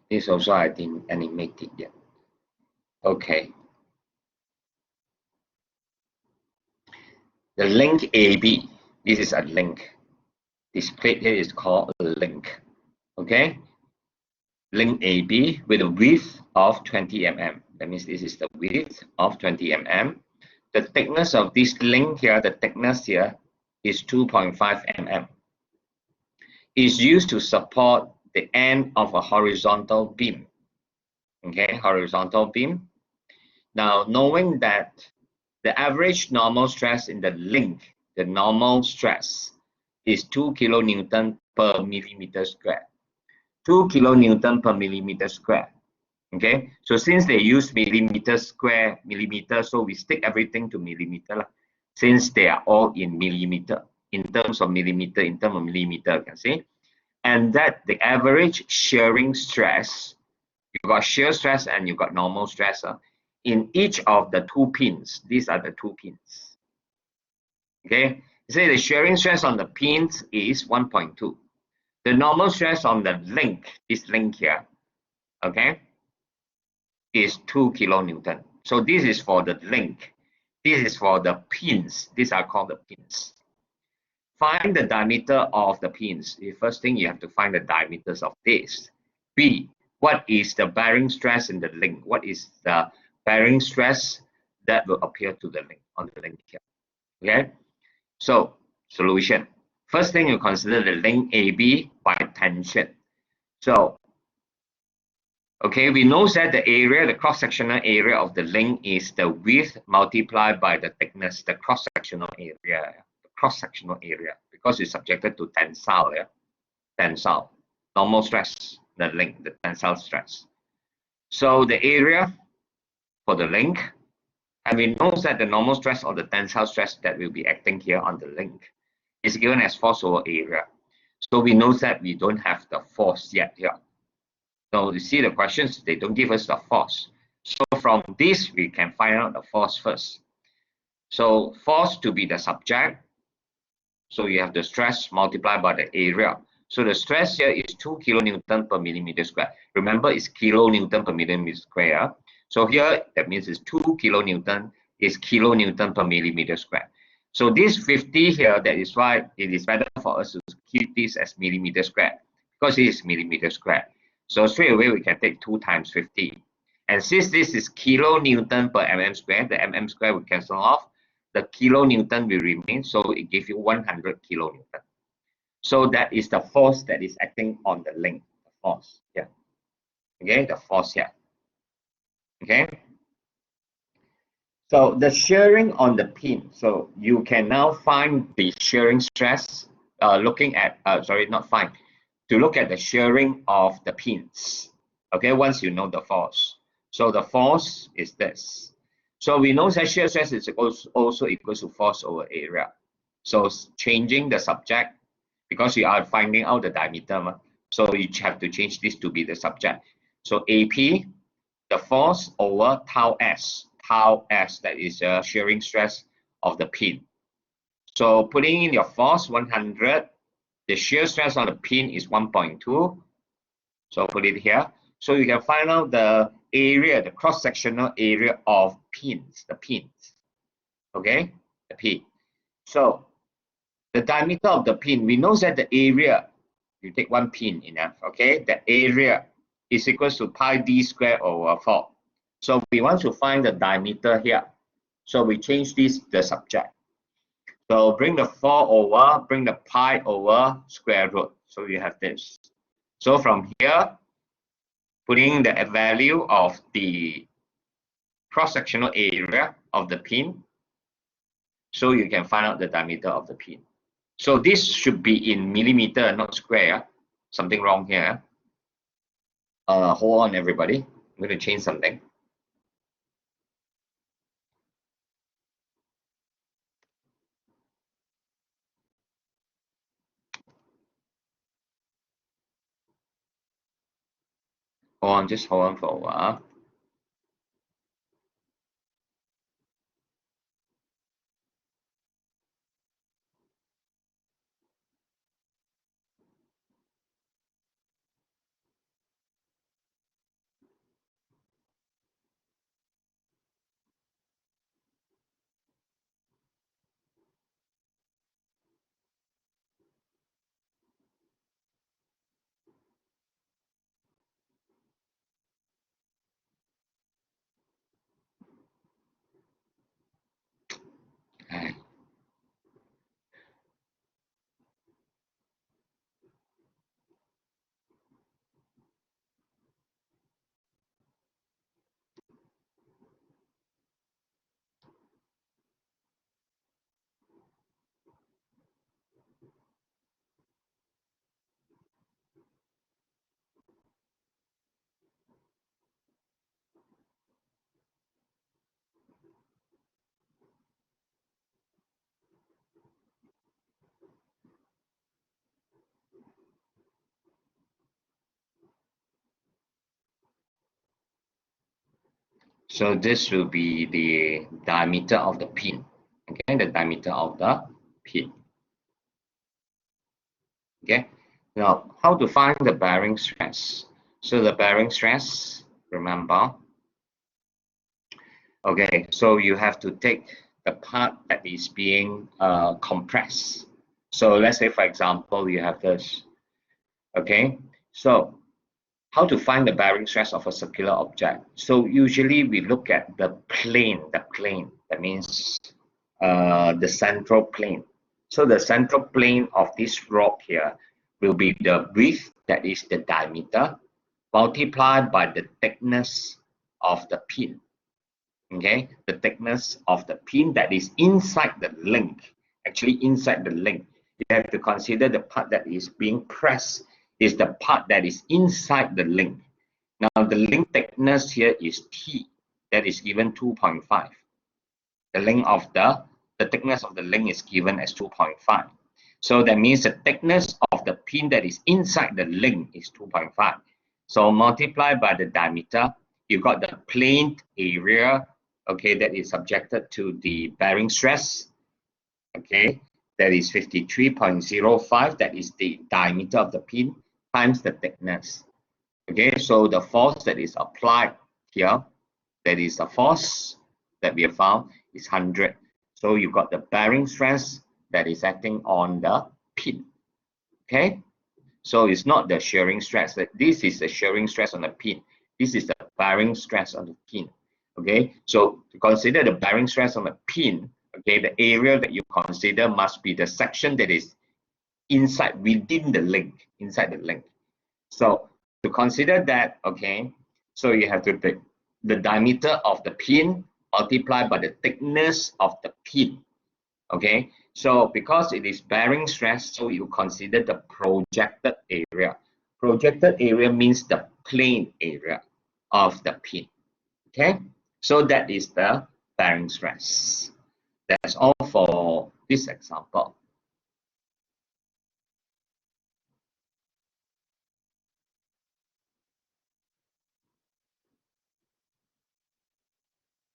This also I didn't animate it yet. Okay. The link AB. This is a link. This plate here is called a link. Okay. Link AB with a width of 20 mm. That means this is the width of 20 mm. The thickness of this link here, the thickness here is 2.5 mm. Is used to support the end of a horizontal beam. Okay, horizontal beam. Now, knowing that the average normal stress in the link, the normal stress is 2 kilonewton per millimeter square. 2 kilonewton per millimeter square. Okay, so since they use millimeter square, millimeter, so we stick everything to millimeter, since they are all in millimeter, in terms of millimeter, you can see. And that the average shearing stress, you got shear stress and you got normal stress in each of the two pins. These are the two pins. Okay, say the shearing stress on the pins is 1.2. The normal stress on the link, this link here, okay, is 2 kilonewton. So this is for the link. This is for the pins. These are called the pins. Find the diameter of the pins. The first thing you have to find the diameters of this. B, what is the bearing stress in the link? What is the bearing stress that will appear to the link on the link here? Okay, so solution. First thing you consider the link AB by tension. So, okay, we know that the area, the cross-sectional area of the link is the width multiplied by the thickness, the cross-sectional area, because it's subjected to tensile, tensile, normal stress, the link, the tensile stress. So the area for the link, and we know that the normal stress or the tensile stress that will be acting here on the link is given as force over area. So we know that we don't have the force yet here. So you see the questions, they don't give us the force. So from this, we can find out the force first. So force to be the subject. So you have the stress multiplied by the area. So the stress here is 2 kilonewton per millimeter square. Remember, it's kilonewton per millimeter square. So here, that means it's 2 kilonewton is kilonewton per millimeter square. So this 50 here, that is why it is better for us to keep this as millimeter square, because it is millimeter square. So straight away, we can take 2 times 50. And since this is kilonewton per mm square, the mm square will cancel off. The kilonewton will remain, so it gives you 100 kilonewton. So that is the force that is acting on the link, the force here. Okay, the force here. Okay. So the shearing on the pin. So you can now find the shearing stress, looking at, sorry, not find, to look at the shearing of the pins. Okay, once you know the force. So the force is this. So we know that shear stress is also equals to force over area. So changing the subject, because you are finding out the diameter, so you have to change this to be the subject. So AP, the force over tau S, that is the shearing stress of the pin. So putting in your force 100, the shear stress on the pin is 1.2. So put it here. So you can find out the area, the cross-sectional area of pins, the pins. Okay, the pin. So the diameter of the pin, we know that the area, you take one pin enough, okay? The area is equals to pi d squared over 4. So we want to find the diameter here. So we change this, the subject. So bring the 4 over, bring the pi over square root. So you have this. So from here, putting the value of the cross-sectional area of the pin, so you can find out the diameter of the pin. So this should be in millimeter, not square. Something wrong here. Hold on, everybody. I'm going to change something. Hold on, just hold on for a while. So this will be the diameter of the pin. Okay, the diameter of the pin. Okay, now how to find the bearing stress? So the bearing stress, remember, okay, so you have to take the part that is being compressed. So let's say, for example, you have this. Okay, so how to find the bearing stress of a circular object? So usually we look at the plane, that means the central plane. So the central plane of this rod here will be the width, that is the diameter, multiplied by the thickness of the pin. Okay, the thickness of the pin that is inside the link, actually inside the link. You have to consider the part that is being pressed is the part that is inside the link. Now the link thickness here is T, that is given 2.5. The length of the thickness of the link is given as 2.5. So that means the thickness of the pin that is inside the link is 2.5. So multiplied by the diameter, you got the plane area, okay, that is subjected to the bearing stress, okay, that is 53.05, that is the diameter of the pin times the thickness. Okay, so the force that is applied here, that is the force that we have found, is 100. So you got the bearing stress that is acting on the pin. Okay, so it's not the shearing stress. This is the shearing stress on the pin. This is the bearing stress on the pin. Okay, so to consider the bearing stress on the pin, okay, the area that you consider must be the section that is inside, within the link, inside the link. So to consider that, okay, so you have to take the diameter of the pin multiplied by the thickness of the pin. Okay, so because it is bearing stress, so you consider the projected area. Projected area means the plane area of the pin. Okay, so that is the bearing stress. That's all for this example.